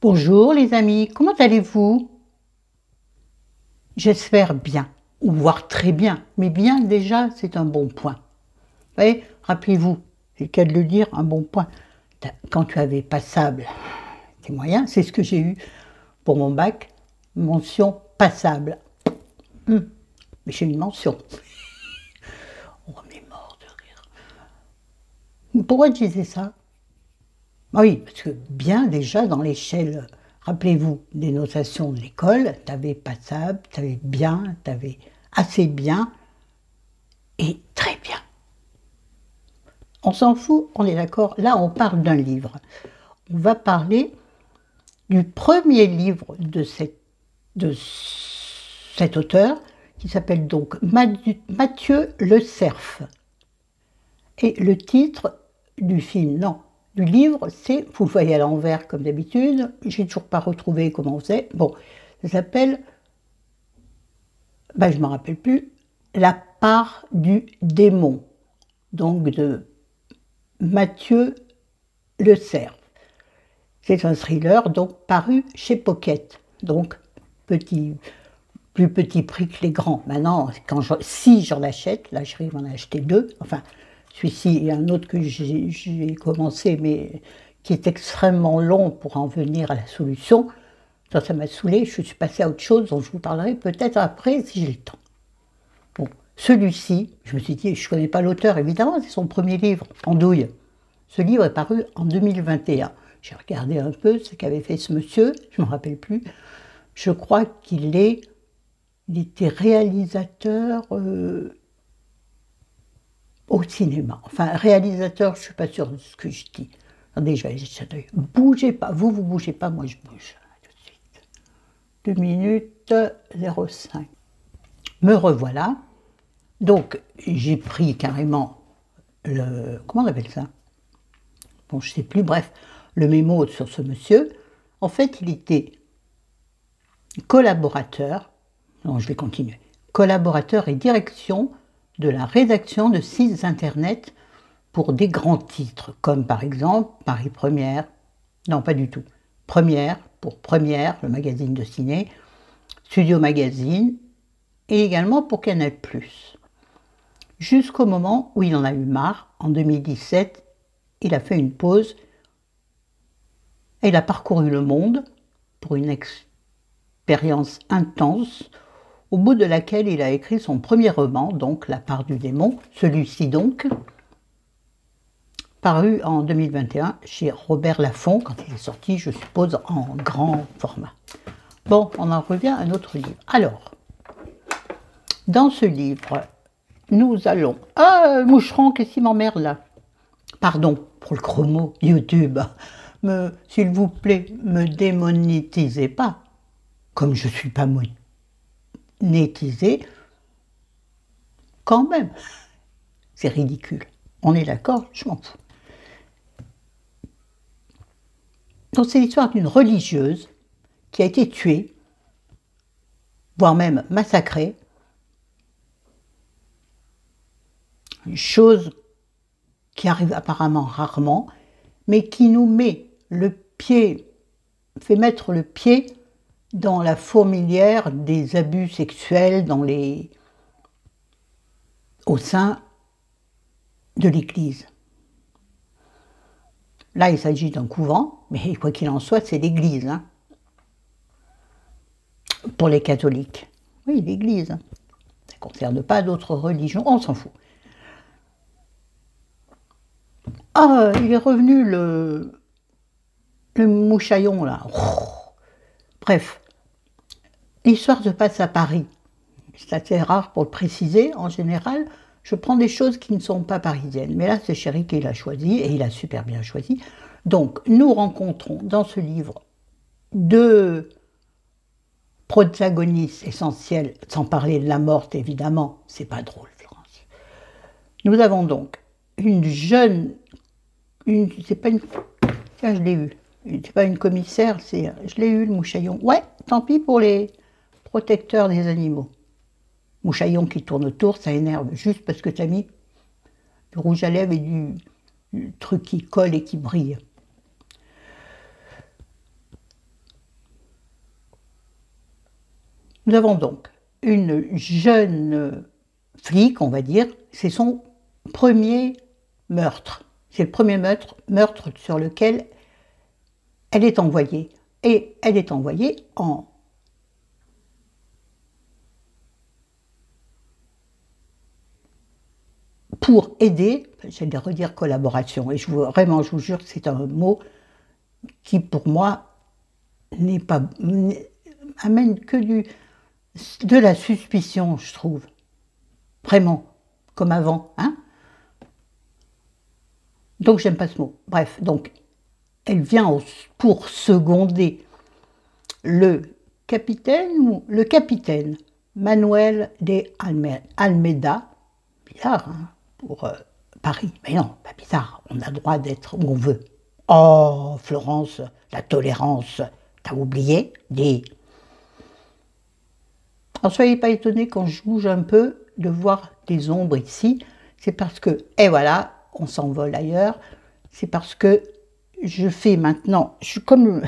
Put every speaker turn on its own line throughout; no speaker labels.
Bonjour les amis, comment allez-vous? J'espère bien, ou voire très bien, mais bien déjà c'est un bon point. Vous voyez, rappelez-vous, c'est le cas de le dire, un bon point. Quand tu avais passable, c'est moyen, c'est ce que j'ai eu pour mon bac, mention passable. Mais j'ai une mention. On est mort de rire. Pourquoi je disais ça? Ah oui, parce que bien déjà dans l'échelle, rappelez-vous, des notations de l'école, tu avais passable, tu avais bien, tu avais assez bien et très bien. On s'en fout, on est d'accord. Là, on parle d'un livre. On va parler du premier livre de cet auteur, qui s'appelle donc Mathieu Le Cerf. Et le titre du film, non, du livre, c'est, vous le voyez à l'envers comme d'habitude, j'ai toujours pas retrouvé comment on faisait, bon, ça s'appelle, je ne me rappelle plus, La part du démon, donc de Mathieu Le Cerf. C'est un thriller, donc paru chez Pocket, donc plus petit prix que les grands. Maintenant, si j'en achète, là je vais m'en acheter deux, enfin, celui-ci et un autre que j'ai commencé, mais qui est extrêmement long pour en venir à la solution. Ça m'a saoulé, je suis passée à autre chose, dont je vous parlerai peut-être après si j'ai le temps. Bon, celui-ci, je me suis dit, je ne connais pas l'auteur, évidemment, c'est son premier livre, Andouille. Ce livre est paru en 2021. J'ai regardé un peu ce qu'avait fait ce monsieur, je ne me rappelle plus. Je crois qu'il était réalisateur au cinéma. Enfin, réalisateur, je ne suis pas sûre de ce que je dis. Attendez, je vais aller jeter un œil. Bougez pas, vous bougez pas, moi je bouge. Tout de suite. 2 minutes 05. Me revoilà. Donc, j'ai pris carrément le... Comment on appelle ça? Bon, je ne sais plus, bref, le mémo sur ce monsieur. En fait, il était collaborateur, non, je vais continuer, collaborateur et direction de la rédaction de sites internet pour des grands titres, comme par exemple Paris Première, non pas du tout, Première, pour Première, le magazine de ciné, Studio Magazine, et également pour Canal+. Jusqu'au moment où il en a eu marre, en 2017, il a fait une pause, et il a parcouru le monde pour une expérience intense, au bout de laquelle il a écrit son premier roman, donc La part du démon, celui-ci donc, paru en 2021 chez Robert Laffont, quand il est sorti, je suppose, en grand format. Bon, on en revient à notre livre. Alors, dans ce livre, nous allons... Ah, moucheron, qu'est-ce qui m'emmerde là? Pardon pour le gros mot, YouTube. S'il vous plaît, me démonétisez pas, comme je ne suis pas monétisé, quand même. C'est ridicule. On est d'accord? Je m'en fous. Donc c'est l'histoire d'une religieuse qui a été tuée, voire même massacrée. Une chose qui arrive apparemment rarement, mais qui nous met le pied, fait mettre le pied dans la fourmilière des abus sexuels au sein de l'Église. Là, il s'agit d'un couvent, mais quoi qu'il en soit, c'est l'Église. Hein. Pour les catholiques. Oui, l'Église. Ça ne concerne pas d'autres religions, on s'en fout. Ah, il est revenu le mouchaillon, là. Bref, l'histoire se passe à Paris. C'est assez rare pour le préciser, en général. Je prends des choses qui ne sont pas parisiennes. Mais là, c'est Chéri qui l'a choisi, et il a super bien choisi. Donc, nous rencontrons dans ce livre deux protagonistes essentiels, sans parler de la morte, évidemment. C'est pas drôle, Florence. Nous avons donc une jeune... c'est pas une... Tiens, je l'ai eu. C'est pas une commissaire, je l'ai eu, le mouchaillon. Ouais, tant pis pour les protecteurs des animaux. Mouchaillon qui tourne autour, ça énerve juste parce que tu as mis du rouge à lèvres et du truc qui colle et qui brille. Nous avons donc une jeune flic, on va dire, c'est son premier meurtre. C'est le premier meurtre sur lequel elle est envoyée. Et elle est envoyée pour aider, j'allais redire collaboration, et vraiment, je vous jure que c'est un mot qui, pour moi, amène que de la suspicion, je trouve. Vraiment, comme avant, hein. Donc, j'aime pas ce mot. Bref, donc, elle vient pour seconder le capitaine Manuel de Almeida. Bizarre, hein, pour Paris. Mais non, pas bizarre, on a le droit d'être où on veut. Oh, Florence, la tolérance, t'as oublié? Dis. Alors, soyez pas étonnés quand je bouge un peu de voir des ombres ici. C'est parce que, et voilà, on s'envole ailleurs. C'est parce que je fais maintenant, comme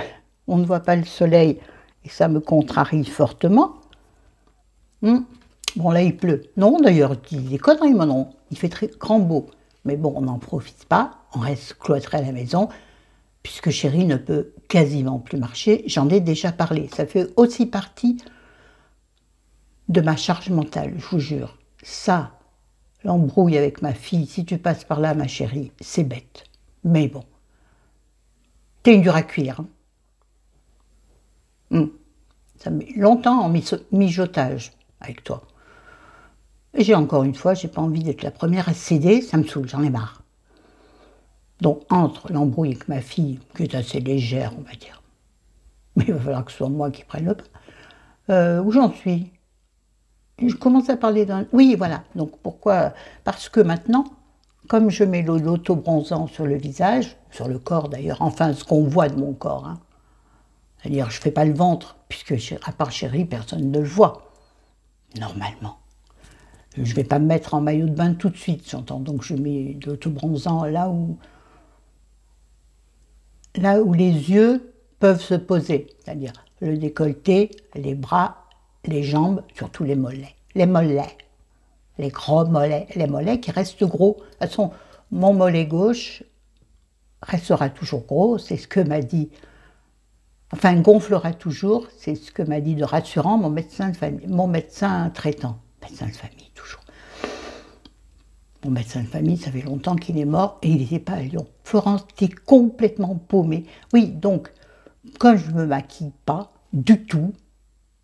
on ne voit pas le soleil, et ça me contrarie fortement. Bon, là, il pleut. Non, d'ailleurs, je dis des conneries, mais non. Il fait très grand beau. Mais bon, on n'en profite pas. On reste cloîtré à la maison, puisque chérie ne peut quasiment plus marcher. J'en ai déjà parlé. Ça fait aussi partie de ma charge mentale, je vous jure. Ça, l'embrouille avec ma fille, si tu passes par là, ma chérie, c'est bête. Mais bon. T'es une dure à cuire. Hein. Ça met longtemps en mijotage avec toi. Et j'ai encore une fois, j'ai pas envie d'être la première à céder, ça me saoule, j'en ai marre. Donc entre l'embrouille avec ma fille, qui est assez légère, on va dire, mais il va falloir que ce soit moi qui prenne le pas, où j'en suis? Je commence à parler d'un... Oui, voilà, donc pourquoi? Parce que maintenant, comme je mets l'auto-bronzant sur le visage, sur le corps d'ailleurs, enfin ce qu'on voit de mon corps, hein, c'est-à-dire je ne fais pas le ventre, puisque à part chérie, personne ne le voit, normalement. Je ne vais pas me mettre en maillot de bain tout de suite, j'entends, donc je mets de l'auto-bronzant là où les yeux peuvent se poser, c'est-à-dire le décolleté, les bras, les jambes, surtout les mollets. Les gros mollets, les mollets qui restent gros. De toute façon, mon mollet gauche restera toujours gros, c'est ce que m'a dit, enfin gonflera toujours, c'est ce que m'a dit de rassurant mon médecin de famille, mon médecin traitant, médecin de famille toujours. Mon médecin de famille, ça fait longtemps qu'il est mort et il n'était pas à Lyon. Florence, t'es complètement paumée. Oui, donc, quand je ne me maquille pas du tout,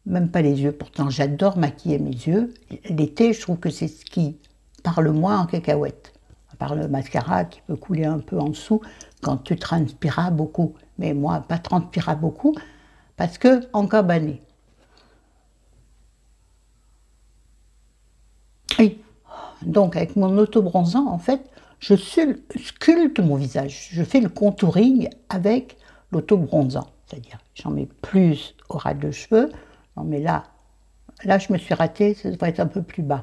même pas les yeux, pourtant j'adore maquiller mes yeux, l'été, je trouve que c'est ce qui parle moins en cacahuète. À part le mascara qui peut couler un peu en dessous quand tu transpiras beaucoup. Mais moi, pas transpiras beaucoup, parce que en cabané. Oui. Donc, avec mon auto-bronzant, en fait, je sculpte mon visage. Je fais le contouring avec l'auto-bronzant. C'est-à-dire, j'en mets plus au ras de cheveux. Non, mais là, je me suis ratée, ça devrait être un peu plus bas.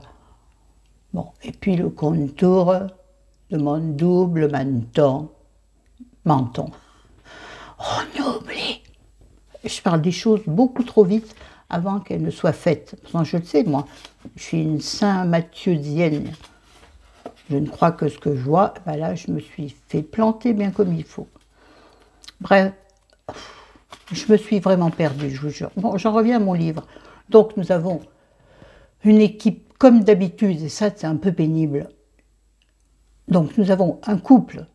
Bon, et puis le contour de mon double menton. Oh, n'oublie! Je parle des choses beaucoup trop vite avant qu'elles ne soient faites. Pourtant, je le sais, moi, je suis une Saint-Mathieusienne. Je ne crois que ce que je vois. Ben là, je me suis fait planter bien comme il faut. Bref, je me suis vraiment perdue, je vous jure. Bon, j'en reviens à mon livre. Donc, nous avons une équipe comme d'habitude, et ça, c'est un peu pénible. Donc, nous avons un couple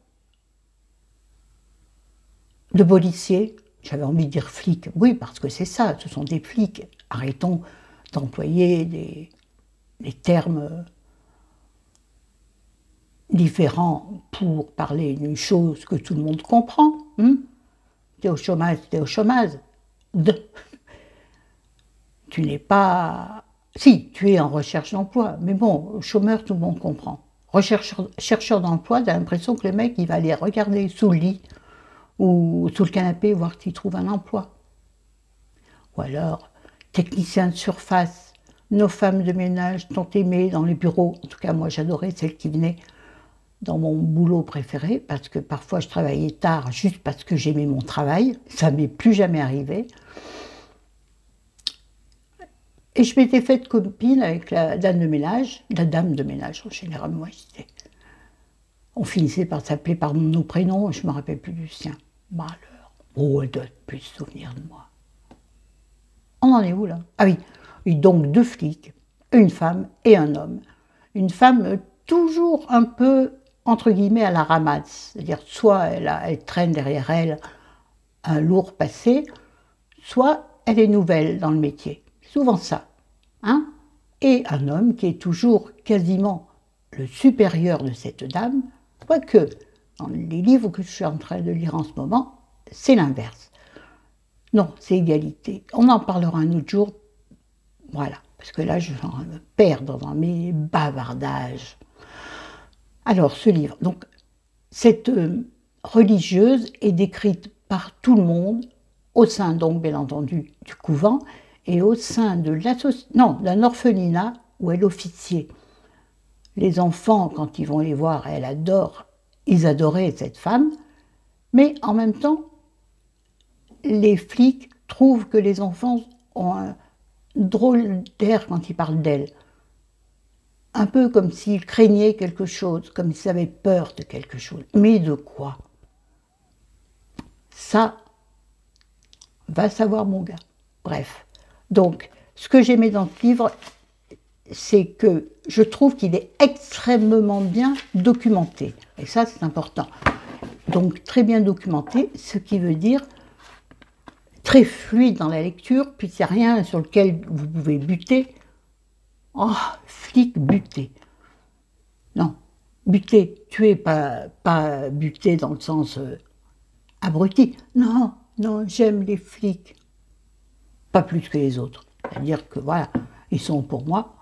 de policiers. J'avais envie de dire flics. Oui, parce que c'est ça, ce sont des flics. Arrêtons d'employer des termes différents pour parler d'une chose que tout le monde comprend. T'es au chômage, t'es au chômage. Tu n'es pas... Si, tu es en recherche d'emploi, mais bon, chômeur, tout le monde comprend. Chercheur d'emploi, t'as l'impression que le mec, il va aller regarder sous le lit ou sous le canapé, voir s'il trouve un emploi. Ou alors, technicien de surface, nos femmes de ménage tant aimées dans les bureaux. En tout cas, moi, j'adorais celles qui venaient dans mon boulot préféré, parce que parfois, je travaillais tard juste parce que j'aimais mon travail. Ça ne m'est plus jamais arrivé. Et je m'étais faite copine avec la dame de ménage, en général, moi, on finissait par s'appeler par nos prénoms, je ne me rappelle plus du sien. Malheur. Oh, elle doit plus se souvenir de moi. On en est où, là? Ah oui, et donc 2 flics, une femme et un homme. Une femme toujours un peu, entre guillemets, à la ramasse. C'est-à-dire, soit elle traîne derrière elle un lourd passé, soit elle est nouvelle dans le métier. Souvent ça. Hein? Et un homme qui est toujours quasiment le supérieur de cette dame, quoique dans les livres que je suis en train de lire en ce moment, c'est l'inverse. Non, c'est égalité. On en parlera un autre jour. Voilà, parce que là, je vais me perdre dans mes bavardages. Alors, ce livre, donc, cette religieuse est décrite par tout le monde, au sein, donc, bien entendu, du couvent, et au sein de d'un orphelinat où elle officiait. Les enfants, quand ils vont les voir, ils adoraient cette femme, mais en même temps, les flics trouvent que les enfants ont un drôle d'air quand ils parlent d'elle. Un peu comme s'ils craignaient quelque chose, comme s'ils avaient peur de quelque chose. Mais de quoi? Ça, va savoir mon gars. Bref. Donc, ce que j'aimais dans ce livre, c'est que je trouve qu'il est extrêmement bien documenté. Et ça, c'est important. Donc, très bien documenté, ce qui veut dire très fluide dans la lecture, puis il n'y a rien sur lequel vous pouvez buter. Oh, flic buté. Non, buté, tuer, pas buté dans le sens abruti. Non, non, j'aime les flics. Pas plus que les autres. C'est-à-dire que voilà, ils sont pour moi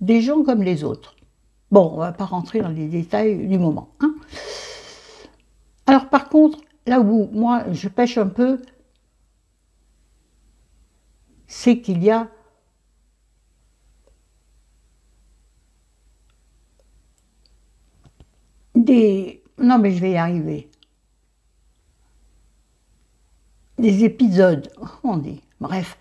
des gens comme les autres. Bon, on ne va pas rentrer dans les détails du moment. Hein. Alors par contre, là où moi je pêche un peu, c'est qu'il y a non mais je vais y arriver. Des épisodes, comment on dit, bref,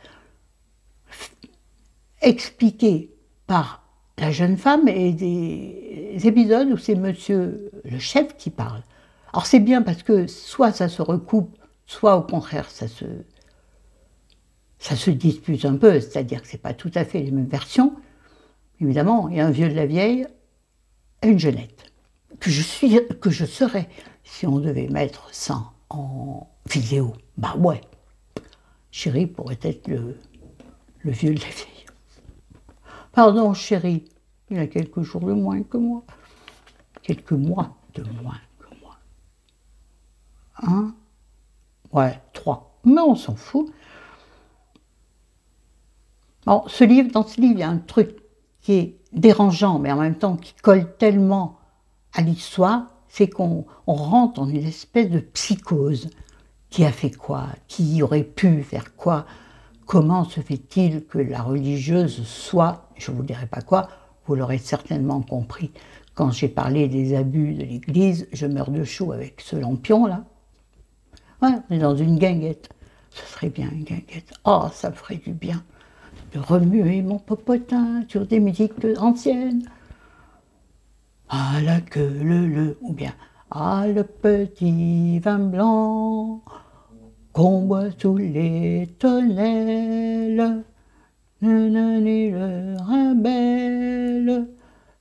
expliqués par la jeune femme et des épisodes où c'est monsieur le chef qui parle. Alors c'est bien parce que soit ça se recoupe, soit au contraire ça se dispute un peu, c'est-à-dire que ce n'est pas tout à fait les mêmes versions. Évidemment, il y a un vieux de la vieille et une jeunette, que je serais si on devait mettre ça en vidéo. Bah ouais, Chéri pourrait être le vieux de la vieille. Pardon, Chéri, il a quelques jours de moins que moi. Quelques mois de moins que moi. Hein? Ouais, 3. Mais on s'en fout. Bon, dans ce livre, il y a un truc qui est dérangeant, mais en même temps qui colle tellement à l'histoire, c'est qu'on rentre dans une espèce de psychose. Qui a fait quoi? Qui aurait pu faire quoi? Comment se fait-il que la religieuse soit, je ne vous dirai pas quoi, vous l'aurez certainement compris, quand j'ai parlé des abus de l'Église, je meurs de chaud avec ce lampion là. Ouais, on est dans une guinguette. Ce serait bien une guinguette. Oh, ça me ferait du bien de remuer mon popotin sur des musiques anciennes. Ah la queue, le, ou bien ah le petit vin blanc qu'on boit sous les tonnelles, nanani le rebelle,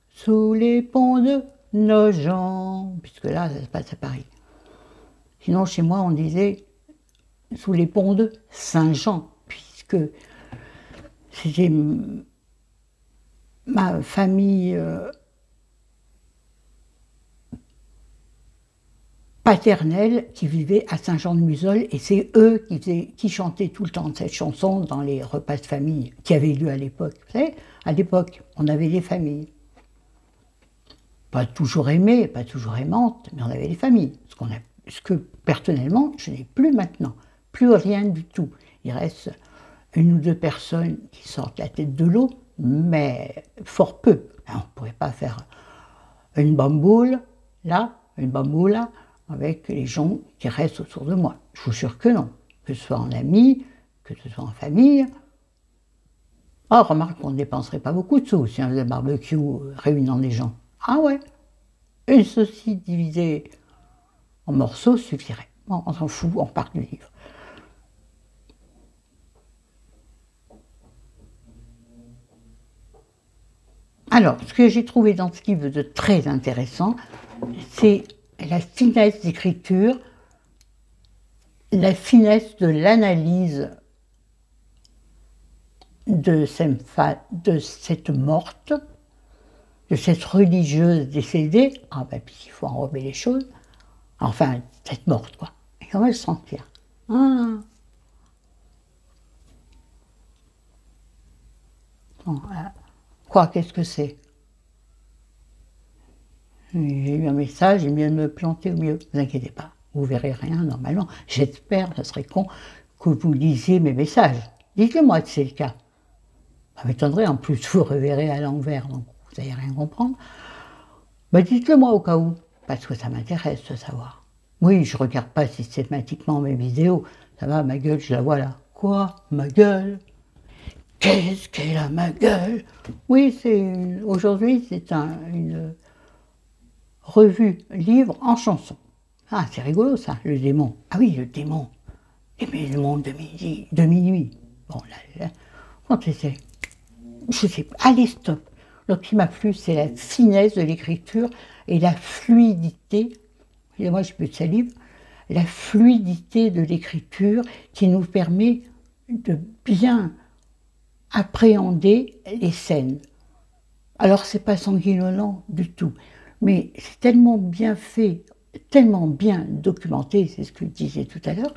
sous les ponts de Nogent, puisque là ça se passe à Paris. Sinon chez moi on disait sous les ponts de Saint-Jean, puisque c'était ma famille paternelle qui vivait à Saint-Jean-de-Musol, et c'est eux qui chantaient tout le temps cette chanson dans les repas de famille qui avaient lieu à l'époque. Vous savez, à l'époque, on avait des familles. Pas toujours aimées, pas toujours aimantes, mais on avait des familles. Ce que personnellement, je n'ai plus maintenant. Plus rien du tout. Il reste une ou deux personnes qui sortent la tête de l'eau, mais fort peu. On ne pourrait pas faire une bamboule, là, une bamboula, avec les gens qui restent autour de moi. Je vous jure que non. Que ce soit en amis, que ce soit en famille. Ah, remarque qu'on ne dépenserait pas beaucoup de sous si on faisait barbecue réunissant des gens. Ah ouais, une saucisse divisée en morceaux suffirait. Bon, on s'en fout, on part du livre. Alors, ce que j'ai trouvé dans ce livre de très intéressant, c'est la finesse d'écriture, la finesse de l'analyse de cette morte, de cette religieuse décédée. Ah ben, puis il faut enrober les choses. Enfin, cette morte, quoi. Et on va le sentir. Ah. Bon, quoi, qu'est-ce que c'est? J'ai eu un message, il vient de me planter au milieu. Ne vous inquiétez pas, vous verrez rien normalement. J'espère, ça serait con, que vous lisiez mes messages. Dites-le moi si c'est le cas. Ça m'étonnerait, en plus vous reverrez à l'envers, donc vous n'allez rien comprendre. Mais dites-le moi au cas où, parce que ça m'intéresse de savoir. Oui, je ne regarde pas systématiquement mes vidéos. Ça va, ma gueule, je la vois là. Quoi? Ma gueule? Qu'est-ce qu'elle a, ma gueule? Oui, aujourd'hui, c'est une revue livre en chanson. Ah, c'est rigolo ça, le démon. Ah oui, le démon. Et mais le monde de minuit. Bon, là, quand c'est? Je sais pas. Allez, stop. Donc, ce qui m'a plu, c'est la finesse de l'écriture et la fluidité. Et moi, j'ai plus de salive. La fluidité de l'écriture qui nous permet de bien appréhender les scènes. Alors, c'est pas sanguinolent du tout, mais c'est tellement bien fait, tellement bien documenté, c'est ce que je disais tout à l'heure,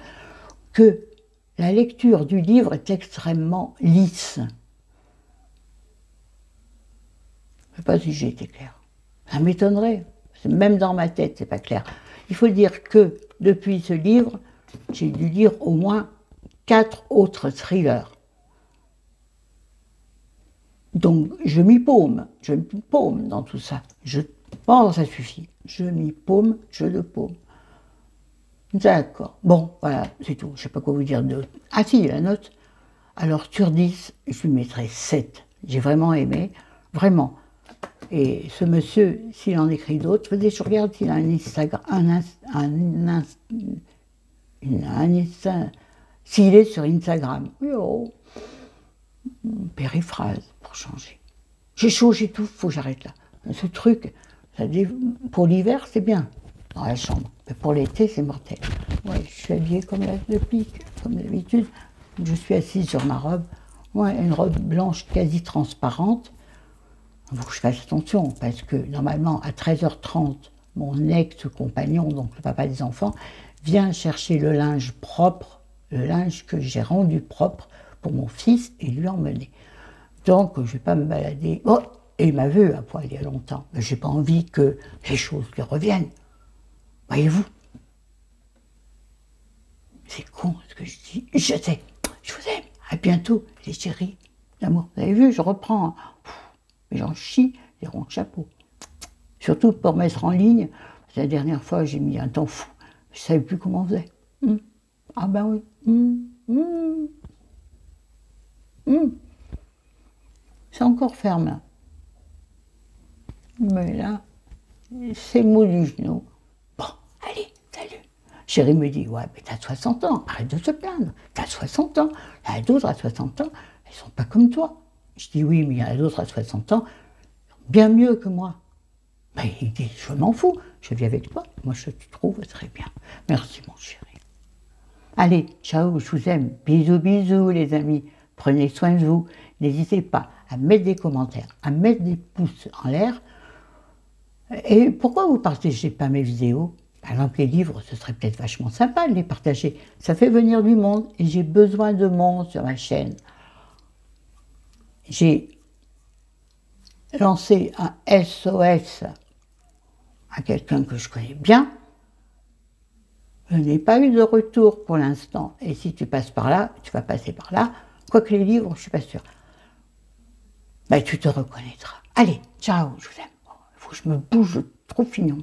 que la lecture du livre est extrêmement lisse. Je ne sais pas si j'ai été claire. Ça m'étonnerait. Même dans ma tête, c'est pas clair. Il faut dire que depuis ce livre, j'ai dû lire au moins 4 autres thrillers. Donc je m'y paume dans tout ça. Oh, ça suffit. Je m'y paume, je le paume. D'accord. Bon, voilà, c'est tout. Je ne sais pas quoi vous dire d'autre. Ah si, la note. Alors sur 10, je lui mettrai 7. J'ai vraiment aimé, vraiment. Et ce monsieur, s'il en écrit d'autres, je regarde s'il a un Instagram, s'il est sur Instagram. Oh, périphrase, pour changer. J'ai chaud, j'étouffe, faut que j'arrête là. Ce truc, pour l'hiver, c'est bien, dans la chambre. Mais pour l'été, c'est mortel. Ouais, je suis habillée comme le pic, comme d'habitude. Je suis assise sur ma robe. Ouais, une robe blanche quasi transparente. Il faut que je fasse attention, parce que normalement, à 13h30, mon ex-compagnon, donc le papa des enfants, vient chercher le linge propre, le linge que j'ai rendu propre pour mon fils et lui emmener. Donc, je ne vais pas me balader. Oh, et il m'a vu à poil il y a longtemps, mais je n'ai pas envie que les choses lui reviennent. Voyez-vous? C'est con ce que je dis. Je sais, je vous aime. À bientôt, les chéris d'amour. Vous avez vu, je reprends. Mais j'en chie les ronds de chapeau. Surtout pour mettre en ligne. La dernière fois, j'ai mis un temps fou. Je ne savais plus comment on faisait. Ah ben oui. C'est encore ferme. Mais là, c'est mou du genou. Bon, allez, salut. Chérie me dit, ouais, mais t'as 60 ans, arrête de te plaindre. T'as 60 ans. Il y en a d'autres à 60 ans, elles sont pas comme toi. Je dis, oui, mais il y en a d'autres à 60 ans, bien mieux que moi. Ben, il dit, je m'en fous, je vis avec toi. Moi, je te trouve très bien. Merci, mon chéri. Allez, ciao, je vous aime. Bisous, bisous, les amis. Prenez soin de vous. N'hésitez pas à mettre des commentaires, à mettre des pouces en l'air. Et pourquoi vous ne partagez pas mes vidéos? Par exemple, les livres, ce serait peut-être vachement sympa de les partager. Ça fait venir du monde et j'ai besoin de monde sur ma chaîne. J'ai lancé un SOS à quelqu'un que je connais bien. Je n'ai pas eu de retour pour l'instant. Et si tu passes par là, tu vas passer par là. Quoique les livres, je ne suis pas sûre. Ben, tu te reconnaîtras. Allez, ciao, je vous aime. Il faut que je me bouge, trop fignon.